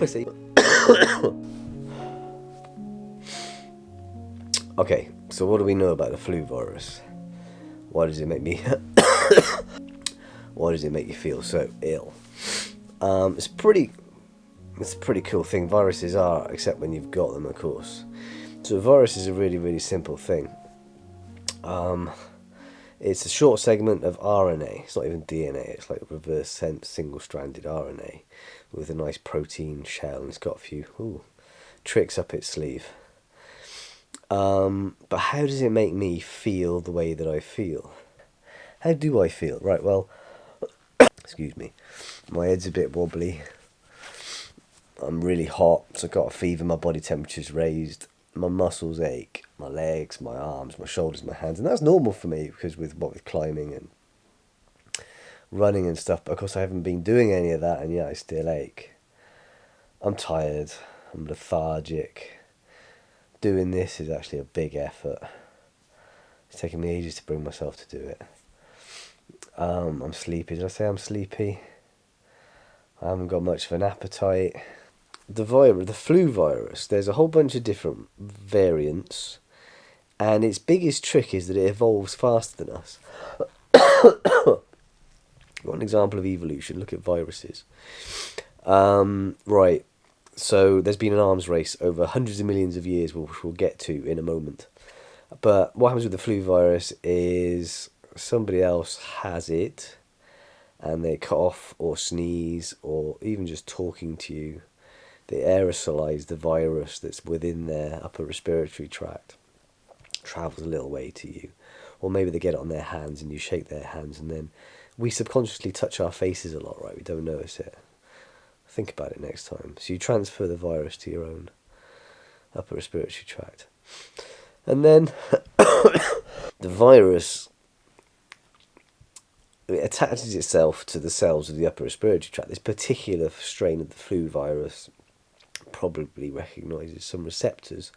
See? Okay, so what do we know about the flu virus? Why does it make me... Why does it make you feel so ill? It's a pretty cool thing. Viruses are, except when you've got them, of course. So a virus is a really, really simple thing. It's a short segment of RNA. It's not even DNA. It's like reverse single-stranded RNA with a nice protein shell, and it's got a few tricks up its sleeve. But how does it make me feel the way that I feel? How do I feel? Right, well, excuse me. My head's a bit wobbly. I'm really hot, so I've got a fever, my body temperature's raised, my muscles ache, my legs, my arms, my shoulders, my hands, and that's normal for me because with climbing and running and stuff, but of course I haven't been doing any of that, and yeah, I still ache. I'm tired, I'm lethargic. Doing this is actually a big effort. It's taken me ages to bring myself to do it. I'm sleepy. Did I say I'm sleepy? I haven't got much of an appetite. The flu virus, there's a whole bunch of different variants, and its biggest trick is that it evolves faster than us. One example of evolution, look at viruses. Right, so there's been an arms race over hundreds of millions of years, which we'll get to in a moment. But what happens with the flu virus is somebody else has it, and they cough or sneeze, or even just talking to you, they aerosolize the virus that's within their upper respiratory tract, travels a little way to you. Or maybe they get it on their hands and you shake their hands, and then we subconsciously touch our faces a lot, right? We don't notice it. Think about it next time. So you transfer the virus to your own upper respiratory tract. And then the virus, it attaches itself to the cells of the upper respiratory tract. This particular strain of the flu virus probably recognises some receptors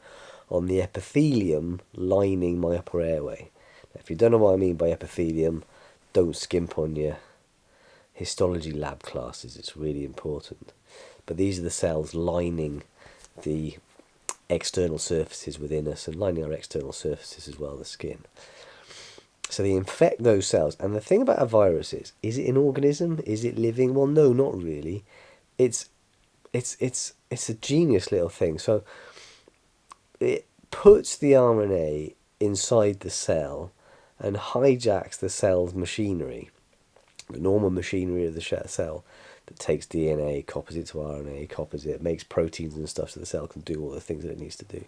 on the epithelium lining my upper airway. Now, if you don't know what I mean by epithelium, don't skimp on your histology lab classes, it's really important. But these are the cells lining the external surfaces within us and lining our external surfaces as well, the skin. So they infect those cells. And the thing about a virus is it an organism? Is it living? Well, no, not really. It's a genius little thing. So it puts the RNA inside the cell and hijacks the cell's machinery, the normal machinery of the cell that takes DNA, copies it to RNA, copies it, makes proteins and stuff so the cell can do all the things that it needs to do.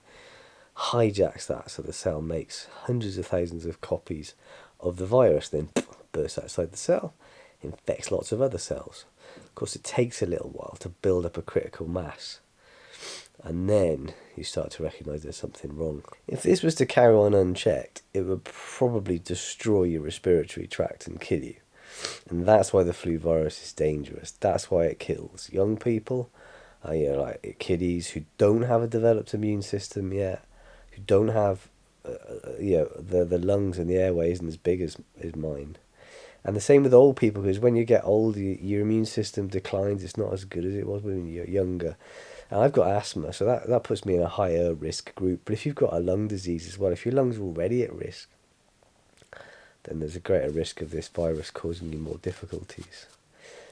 Hijacks that so the cell makes hundreds of thousands of copies of the virus, then bursts outside the cell, infects lots of other cells. Of course, it takes a little while to build up a critical mass, and then you start to recognise there's something wrong. If this was to carry on unchecked, it would probably destroy your respiratory tract and kill you. And that's why the flu virus is dangerous. That's why it kills young people, like kiddies who don't have a developed immune system yet, who don't have the lungs and the airways and as big as mine. And the same with old people, because when you get older, your immune system declines. It's not as good as it was when you're younger. And I've got asthma, so that puts me in a higher risk group. But if you've got a lung disease as well, if your lungs are already at risk, then there's a greater risk of this virus causing you more difficulties.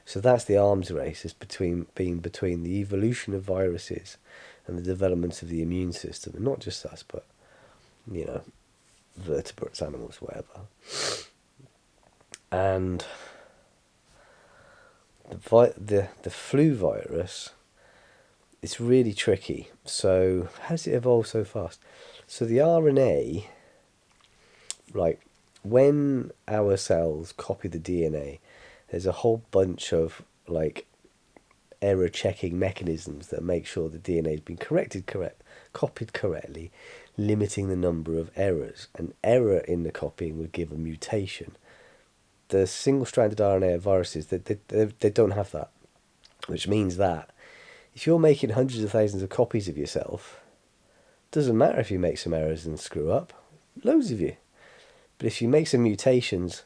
So that's the arms race, is between the evolution of viruses and the development of the immune system. And not just us, but, vertebrates, animals, whatever. And the flu virus, it's really tricky. So how does it evolve so fast? So the RNA, like when our cells copy the DNA, there's a whole bunch of error checking mechanisms that make sure the DNA has been copied correctly, limiting the number of errors. An error in the copying would give a mutation. The single-stranded RNA of viruses, they don't have that, which means that if you're making hundreds of thousands of copies of yourself, it doesn't matter if you make some errors and screw up, loads of you. But if you make some mutations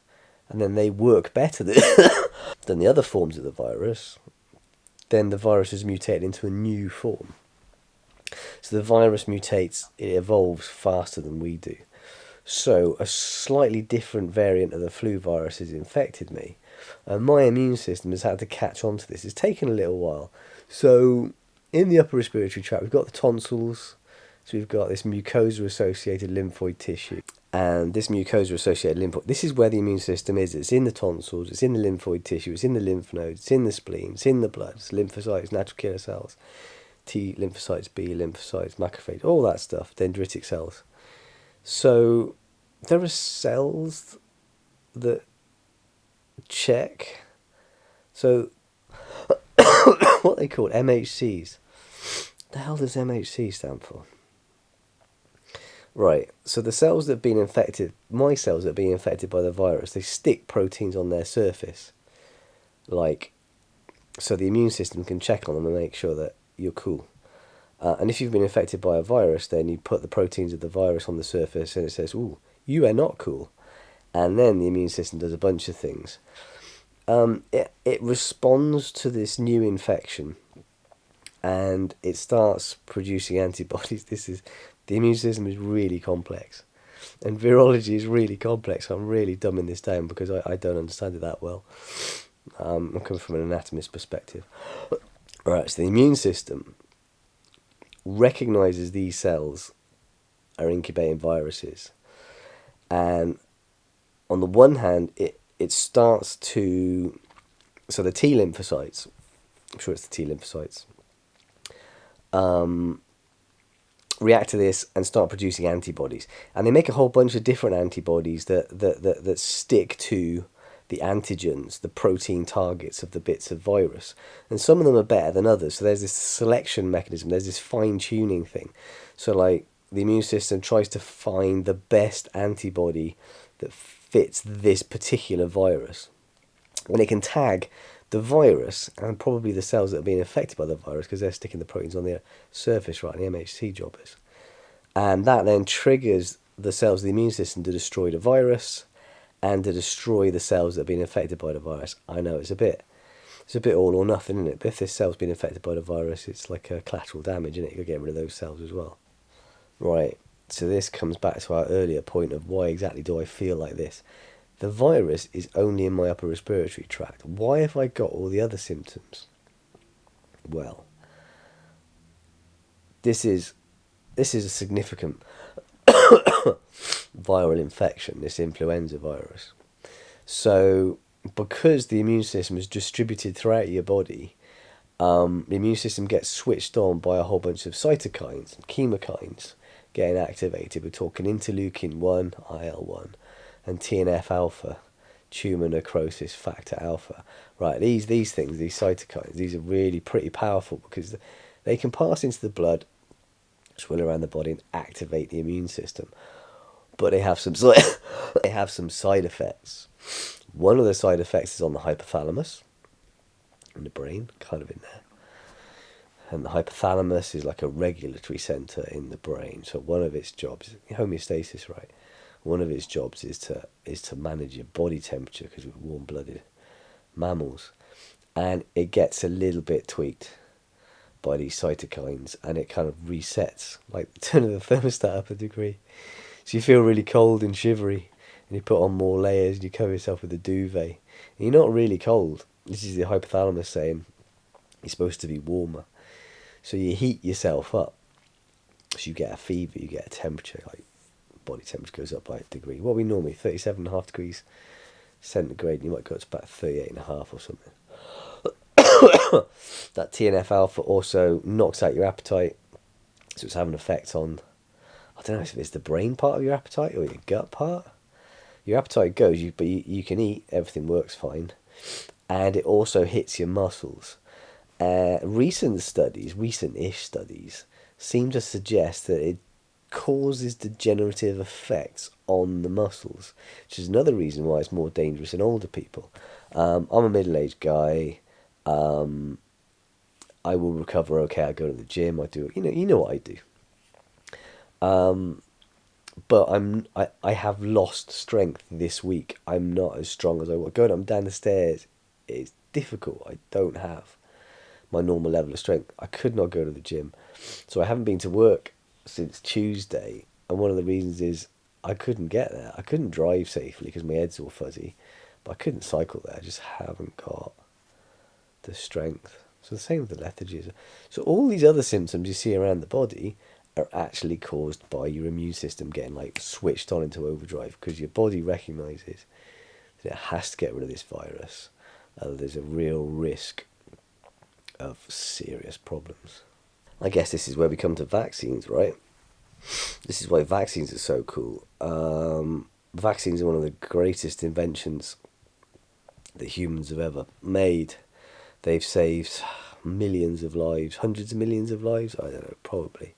and then they work better than than the other forms of the virus, then the virus is mutated into a new form. So the virus mutates, it evolves faster than we do. So a slightly different variant of the flu virus has infected me, and my immune system has had to catch on to this. It's taken a little while. So in the upper respiratory tract, we've got the tonsils, so we've got this mucosa-associated lymphoid tissue. And this mucosa-associated lymphoid, this is where the immune system is. It's in the tonsils, it's in the lymphoid tissue, it's in the lymph nodes, it's in the spleen, it's in the blood, it's lymphocytes, natural killer cells, T lymphocytes, B lymphocytes, macrophages, all that stuff, dendritic cells. So there are cells that check. So what they call MHCs. The hell does MHC stand for? Right, so the cells that have been infected, my cells that have been infected by the virus, they stick proteins on their surface. So the immune system can check on them and make sure that you're cool. And if you've been infected by a virus, then you put the proteins of the virus on the surface and it says, ooh, you are not cool. And then the immune system does a bunch of things. It responds to this new infection and it starts producing antibodies. The immune system is really complex. And virology is really complex. I'm really dumbing this down because I don't understand it that well. I'm coming from an anatomist perspective. Alright, so the immune system recognizes these cells are incubating viruses. And on the one hand, it starts to... So the T lymphocytes, I'm sure it's the T lymphocytes, react to this and start producing antibodies. And they make a whole bunch of different antibodies that stick to the antigens, the protein targets of the bits of virus. And some of them are better than others. So there's this selection mechanism, there's this fine-tuning thing. So like the immune system tries to find the best antibody that fits this particular virus. And it can tag the virus and probably the cells that are being affected by the virus because they're sticking the proteins on the surface, right, and the MHC job is. And that then triggers the cells of the immune system to destroy the virus and to destroy the cells that have been infected by the virus. I know it's a bit all or nothing, isn't it? But if this cell's been infected by the virus, it's like a collateral damage, isn't it? You'll get rid of those cells as well. Right, so this comes back to our earlier point of why exactly do I feel like this? The virus is only in my upper respiratory tract. Why have I got all the other symptoms? Well, this is a significant viral infection, this influenza virus. So, because the immune system is distributed throughout your body, the immune system gets switched on by a whole bunch of cytokines and chemokines getting activated. We're talking interleukin-1, IL-1, and TNF-alpha, tumour necrosis factor alpha. Right, these things, these cytokines, these are really pretty powerful because they can pass into the blood, swirl around the body and activate the immune system. But they have some side effects. One of the side effects is on the hypothalamus in the brain, kind of in there. And the hypothalamus is like a regulatory centre in the brain. So one of its jobs, homeostasis, right? One of its jobs is to manage your body temperature because we're warm-blooded mammals. And it gets a little bit tweaked by these cytokines and it kind of resets, like turning the thermostat up a degree. So you feel really cold and shivery and you put on more layers and you cover yourself with a duvet. And you're not really cold. This is the hypothalamus saying you're supposed to be warmer. So you heat yourself up. So you get a fever, you get a temperature, like body temperature goes up by a degree. What are we normally, 37.5 degrees centigrade, and you might go up to about 38.5 or something. That TNF-alpha also knocks out your appetite, so it's having an effect on, I don't know if it's the brain part of your appetite or your gut part. Your appetite goes, but you can eat, everything works fine, and it also hits your muscles. Recent-ish studies seem to suggest that it causes degenerative effects on the muscles, which is another reason why it's more dangerous in older people. I'm a middle-aged guy. I will recover okay. I go to the gym. I do, you know what I do. But I have lost strength this week. I'm not as strong as I was. I'm down the stairs it's difficult. I don't have my normal level of strength. I could not go to the gym. So I haven't been to work since Tuesday. And one of the reasons is I couldn't get there. I couldn't drive safely because my head's all fuzzy. But I couldn't cycle there. I just haven't got the strength. So the same with the lethargy. So all these other symptoms you see around the body are actually caused by your immune system getting like switched on into overdrive, because your body recognises that it has to get rid of this virus. There's a real risk of serious problems. I guess this is where we come to vaccines, right? This is why vaccines are so cool. Vaccines are one of the greatest inventions that humans have ever made. They've saved millions of lives, hundreds of millions of lives, I don't know, probably.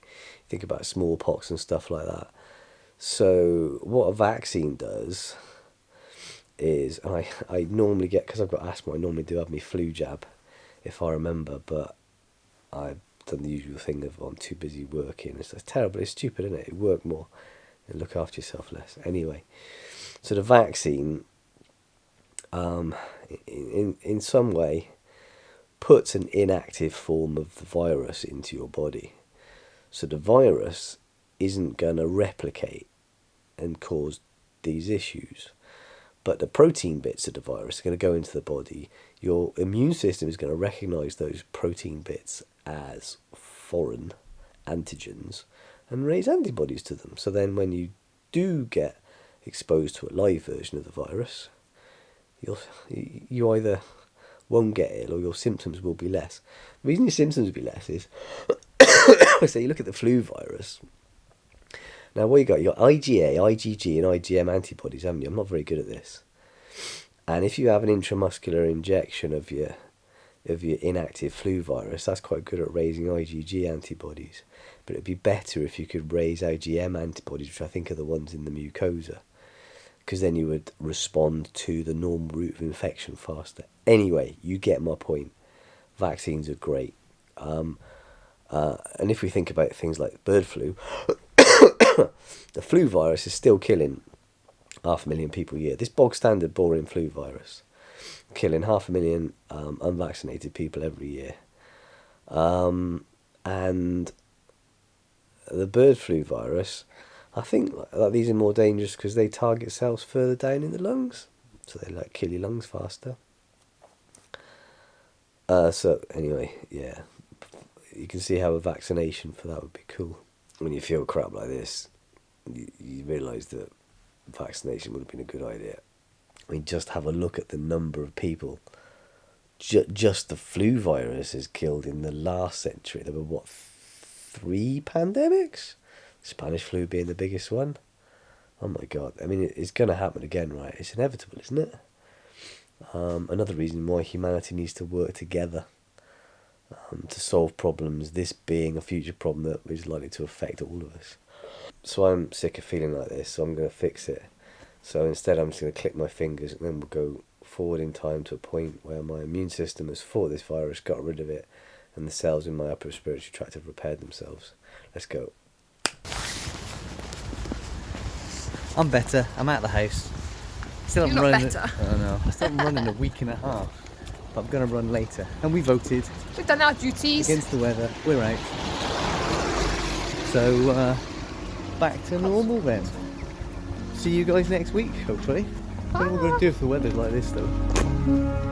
Think about smallpox and stuff like that. So what a vaccine does is, and I normally get, because I've got asthma, I normally do have my flu jab, if I remember, but I've done the usual thing of I'm too busy working. It's terrible, it's stupid, isn't it? You work more and look after yourself less. Anyway, so the vaccine, in some way, puts an inactive form of the virus into your body. So the virus isn't going to replicate and cause these issues. But the protein bits of the virus are going to go into the body. Your immune system is going to recognise those protein bits as foreign antigens and raise antibodies to them. So then when you do get exposed to a live version of the virus, you either won't get ill or your symptoms will be less. The reason your symptoms will be less is, so you look at the flu virus. Now what you got IgA, IgG and IgM antibodies, haven't you? I'm not very good at this. And if you have an intramuscular injection of your inactive flu virus, that's quite good at raising IgG antibodies. But it'd be better if you could raise IgM antibodies, which I think are the ones in the mucosa, because then you would respond to the normal route of infection faster. Anyway, you get my point. Vaccines are great. And if we think about things like bird flu, the flu virus is still killing 500,000 people a year. This bog standard boring flu virus killing 500,000 unvaccinated people every year. And the bird flu virus, I think that these are more dangerous because they target cells further down in the lungs, so they like kill your lungs faster. So anyway, yeah, you can see how a vaccination for that would be cool. When you feel crap like this, you realise that vaccination would have been a good idea. I mean, just have a look at the number of people just the flu virus has killed in the last century. There were, 3 pandemics? Spanish flu being the biggest one. Oh my God. I mean, it's going to happen again, right? It's inevitable, isn't it? Another reason why humanity needs to work together to solve problems, this being a future problem that is likely to affect all of us. So I'm sick of feeling like this, so I'm going to fix it. So instead I'm just going to click my fingers and then we'll go forward in time to a point where my immune system has fought this virus, got rid of it, and the cells in my upper respiratory tract have repaired themselves. Let's go. I'm better. I'm out of the house. Still You're not better. Oh no. I still haven't run in a week and a half. But I'm going to run later. And we voted. We've done our duties. Against the weather. We're out. So, back to normal then. See you guys next week, hopefully. I don't know what we're going to do if the weather's like this though.